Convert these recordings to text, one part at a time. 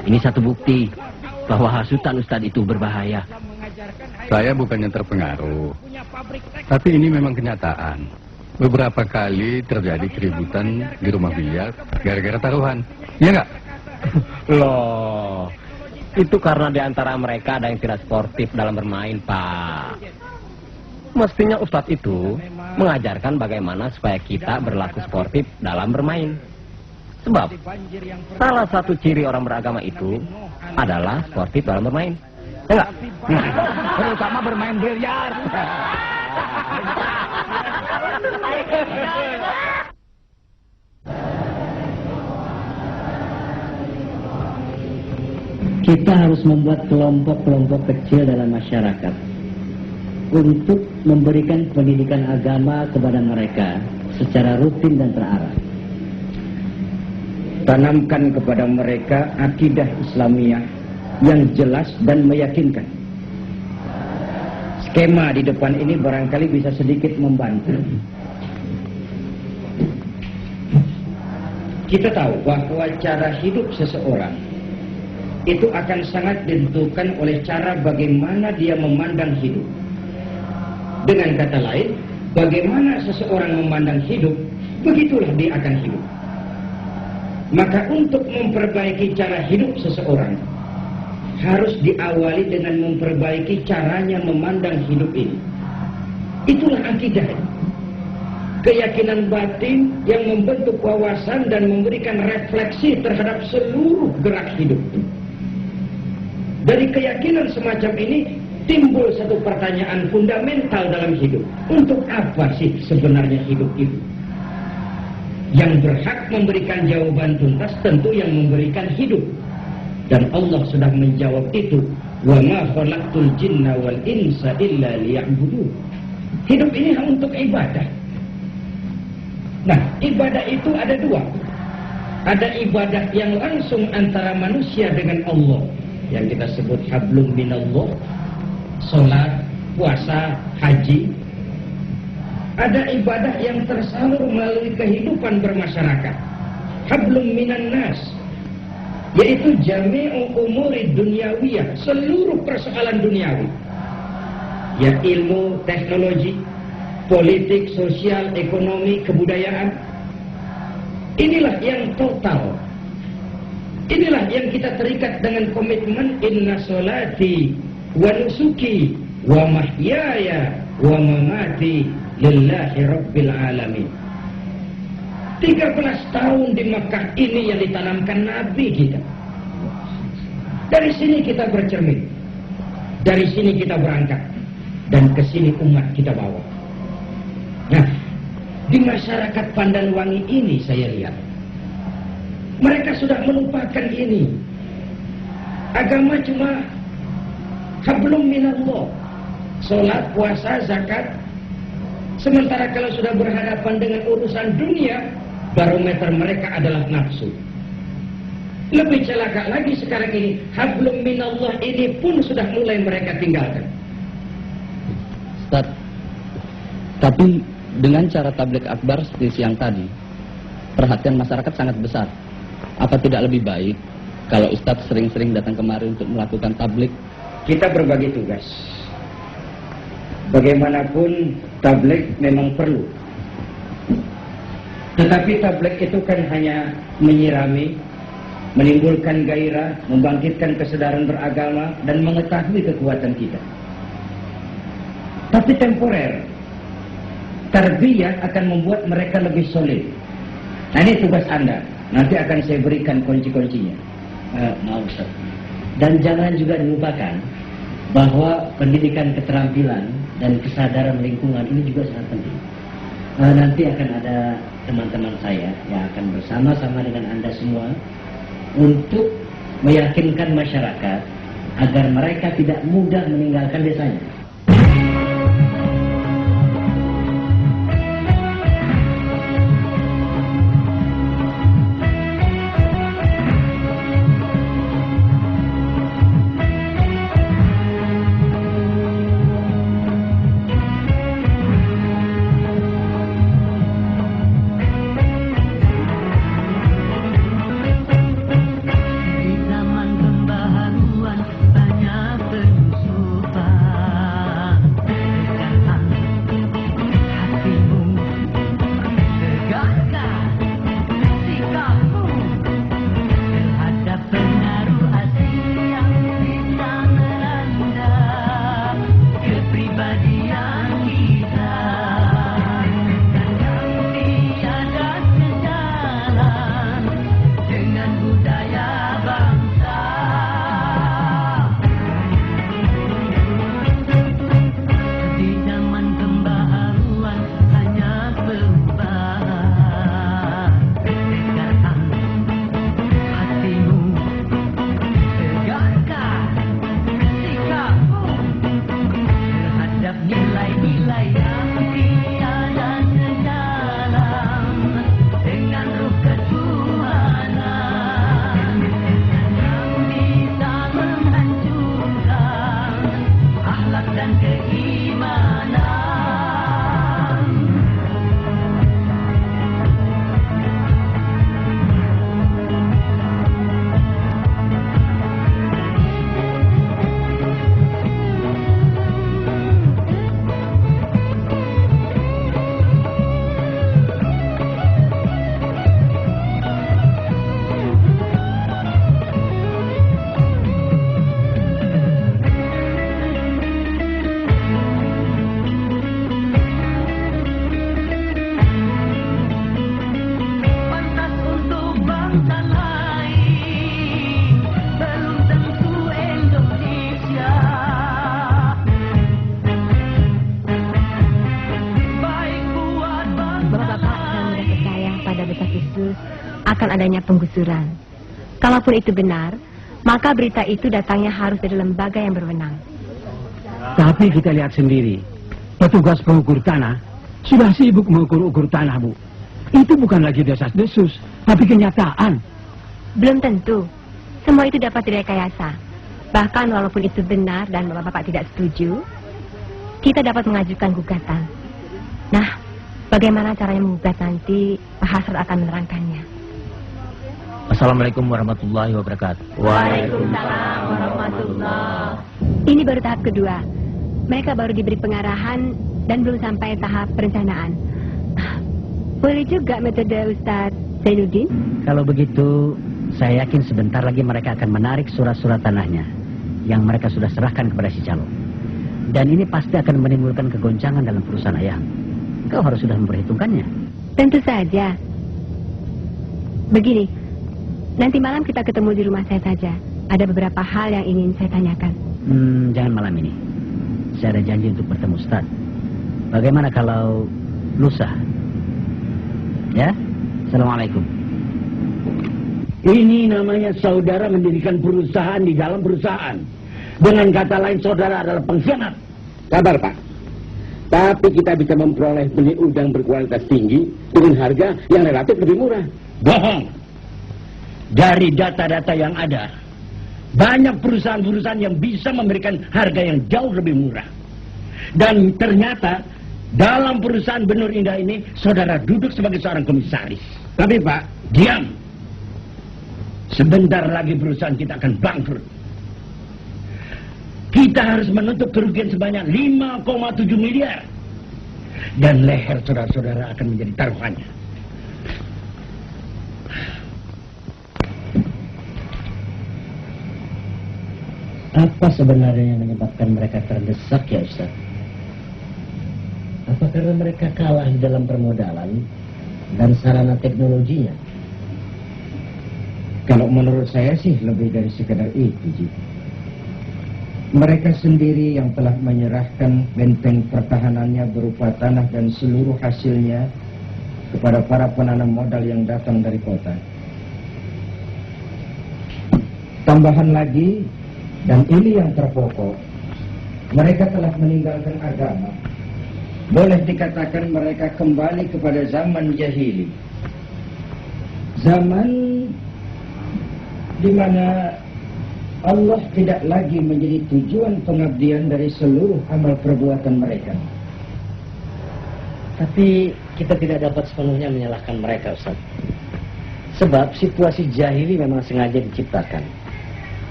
Ini satu bukti bahwa hasutan Ustadz itu berbahaya. Saya bukannya terpengaruh, tapi ini memang kenyataan. Beberapa kali terjadi keributan di rumah biliar gara-gara taruhan. Iya nggak? Loh, itu karena di antara mereka ada yang tidak sportif dalam bermain, Pak. Mestinya Ustadz itu mengajarkan bagaimana supaya kita berlaku sportif dalam bermain. Sebab salah satu ciri orang beragama itu adalah sportif dalam bermain. Enggak? Terutama bermain biliar. Kita harus membuat kelompok-kelompok kecil dalam masyarakat untuk memberikan pendidikan agama kepada mereka secara rutin dan terarah. Tanamkan kepada mereka akidah Islamiyah yang jelas dan meyakinkan. Skema di depan ini barangkali bisa sedikit membantu. Kita tahu bahwa cara hidup seseorang itu akan sangat ditentukan oleh cara bagaimana dia memandang hidup. Dengan kata lain, bagaimana seseorang memandang hidup, begitulah dia akan hidup. Maka untuk memperbaiki cara hidup seseorang, harus diawali dengan memperbaiki caranya memandang hidup ini. Itulah akidah. Keyakinan batin yang membentuk wawasan dan memberikan refleksi terhadap seluruh gerak hidup. Dari keyakinan semacam ini timbul satu pertanyaan fundamental dalam hidup. Untuk apa sih sebenarnya hidup itu? Yang berhak memberikan jawaban tuntas tentu yang memberikan hidup. Dan Allah sudah menjawab itu. Wa ma khalaqtul jinna wal insa illa liya'budun. Hidup ini untuk ibadah. Nah, ibadah itu ada dua. Ada ibadah yang langsung antara manusia dengan Allah, yang kita sebut hablum minallah, salat, puasa, haji. Ada ibadah yang tersalur melalui kehidupan bermasyarakat, hablum minan nas, yaitu jami'u umuri dunyawiyah, seluruh persoalan duniawi, ya ilmu, teknologi, politik, sosial, ekonomi, kebudayaan. Inilah yang total. Inilah yang kita terikat dengan komitmen inna solati wa nusuki wa mahyaya wa mamati lillahi rabbil alamin. 13 tahun di Mekah ini yang ditanamkan Nabi kita. Dari sini kita bercermin. Dari sini kita berangkat. Dan ke sini umat kita bawa. Nah, di masyarakat Pandanwangi ini saya lihat, mereka sudah melupakan ini. Agama cuma hablum minallah, sholat, puasa, zakat. Sementara kalau sudah berhadapan dengan urusan dunia, barometer mereka adalah nafsu. Lebih celaka lagi sekarang ini, hablum minallah ini pun sudah mulai mereka tinggalkan. Ustaz, tapi dengan cara tabligh akbar seperti siang tadi, perhatian masyarakat sangat besar. Apa tidak lebih baik kalau Ustadz sering-sering datang kemari untuk melakukan tabligh? Kita berbagi tugas. Bagaimanapun tabligh memang perlu. Tetapi tabligh itu kan hanya menyirami, menimbulkan gairah, membangkitkan kesadaran beragama, dan mengetahui kekuatan kita. Tapi temporer. Tarbiyah akan membuat mereka lebih solid. Nah, ini tugas Anda. Nanti akan saya berikan kunci-kuncinya. Maaf Ustaz. Dan jangan juga dilupakan bahwa pendidikan keterampilan dan kesadaran lingkungan ini juga sangat penting. Nanti akan ada teman-teman saya yang akan bersama-sama dengan Anda semua untuk meyakinkan masyarakat agar mereka tidak mudah meninggalkan desanya. penggusuran. Kalaupun itu benar, maka berita itu datangnya harus dari lembaga yang berwenang. Tapi kita lihat sendiri, petugas pengukur tanah sudah sibuk mengukur-ukur tanah, Bu. Itu bukan lagi desas-desus, tapi kenyataan. Belum tentu. Semua itu dapat direkayasa. Bahkan walaupun itu benar dan Bapak tidak setuju, kita dapat mengajukan gugatan. Nah, bagaimana caranya menggugat nanti, Pak Hasrat akan menerangkannya. Assalamualaikum warahmatullahi wabarakatuh. Waalaikumsalam warahmatullahi. Ini baru tahap kedua. Mereka baru diberi pengarahan dan belum sampai tahap perencanaan. Boleh juga metode Ustadz Zainuddin? Kalau begitu, saya yakin sebentar lagi mereka akan menarik surat-surat tanahnya yang mereka sudah serahkan kepada si calo. Dan ini pasti akan menimbulkan kegoncangan dalam perusahaan ayah. Kau harus sudah memperhitungkannya. Tentu saja. Begini, nanti malam kita ketemu di rumah saya saja. Ada beberapa hal yang ingin saya tanyakan. Jangan malam ini. Saya ada janji untuk bertemu Ustaz. Bagaimana kalau lusa? Ya? Assalamualaikum. Ini namanya saudara mendirikan perusahaan di dalam perusahaan. Dengan kata lain, saudara adalah pengkhianat. Sabar, Pak. Tapi kita bisa memperoleh benih udang berkualitas tinggi dengan harga yang relatif lebih murah. Bohong. Dari data-data yang ada, banyak perusahaan-perusahaan yang bisa memberikan harga yang jauh lebih murah. Dan ternyata dalam perusahaan Benur Indah ini, saudara duduk sebagai seorang komisaris. Tapi, Pak, Diam. Sebentar lagi perusahaan kita akan bangkrut. Kita harus menuntut kerugian sebanyak 5,7 miliar. Dan leher saudara-saudara akan menjadi taruhannya. Apa sebenarnya yang menyebabkan mereka terdesak ya Ustaz? Apa karena mereka kalah di dalam permodalan dan sarana teknologinya? kalau menurut saya sih lebih dari sekedar itu, Ji. Mereka sendiri yang telah menyerahkan benteng pertahanannya berupa tanah dan seluruh hasilnya kepada para penanam modal yang datang dari kota. Tambahan lagi, dan ini yang terpokok, mereka telah meninggalkan agama. Boleh dikatakan mereka kembali kepada zaman jahili. Zaman di mana Allah tidak lagi menjadi tujuan pengabdian dari seluruh amal perbuatan mereka. Tapi kita tidak dapat sepenuhnya menyalahkan mereka, Ustaz. Sebab situasi jahili memang sengaja diciptakan.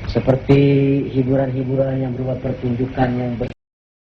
Seperti hiburan-hiburan yang berupa pertunjukan yang